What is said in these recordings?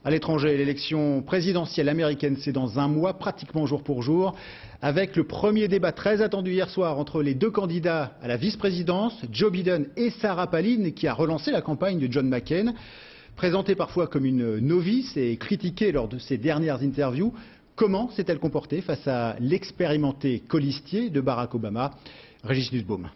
À l'étranger, l'élection présidentielle américaine, c'est dans un mois, pratiquement jour pour jour, avec le premier débat très attendu hier soir entre les deux candidats à la vice-présidence, Joe Biden et Sarah Palin, qui a relancé la campagne de John McCain. Présentée parfois comme une novice et critiquée lors de ses dernières interviews, comment s'est-elle comportée face à l'expérimenté colistier de Barack Obama? Régis Nussbaum.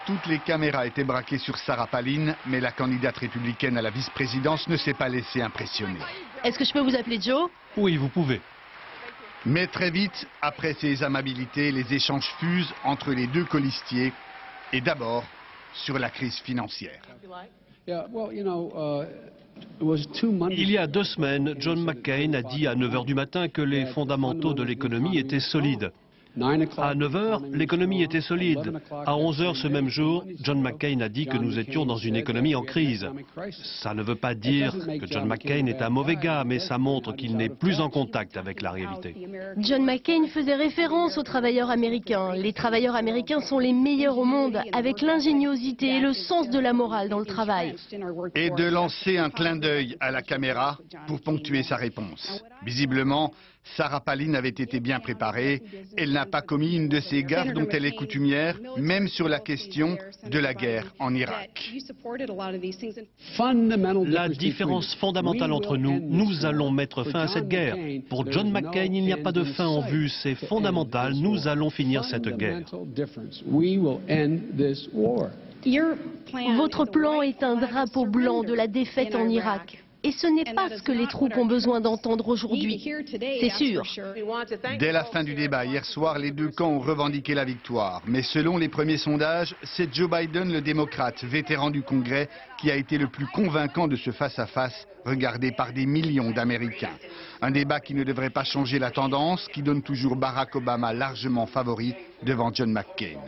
Toutes les caméras étaient braquées sur Sarah Palin, mais la candidate républicaine à la vice-présidence ne s'est pas laissée impressionner. Est-ce que je peux vous appeler Joe? Oui, vous pouvez. Mais très vite, après ces amabilités, les échanges fusent entre les deux colistiers, et d'abord sur la crise financière. Il y a 2 semaines, John McCain a dit à 9 h du matin que les fondamentaux de l'économie étaient solides. À 9 h, l'économie était solide. À 11 h ce même jour, John McCain a dit que nous étions dans une économie en crise. Ça ne veut pas dire que John McCain est un mauvais gars, mais ça montre qu'il n'est plus en contact avec la réalité. John McCain faisait référence aux travailleurs américains. Les travailleurs américains sont les meilleurs au monde, avec l'ingéniosité et le sens de la morale dans le travail. Et de lancer un clin d'œil à la caméra pour ponctuer sa réponse. Visiblement, Sarah Palin avait été bien préparée. Elle n'a pas commis une de ces gaffes dont elle est coutumière, même sur la question de la guerre en Irak. La différence fondamentale entre nous, nous allons mettre fin à cette guerre. Pour John McCain, il n'y a pas de fin en vue, c'est fondamental, nous allons finir cette guerre. Votre plan est un drapeau blanc de la défaite en Irak. Et ce n'est pas ce que les troupes ont besoin d'entendre aujourd'hui, c'est sûr. Dès la fin du débat hier soir, les deux camps ont revendiqué la victoire. Mais selon les premiers sondages, c'est Joe Biden, le démocrate, vétéran du Congrès, qui a été le plus convaincant de ce face-à-face, regardé par des millions d'Américains. Un débat qui ne devrait pas changer la tendance, qui donne toujours Barack Obama largement favori devant John McCain.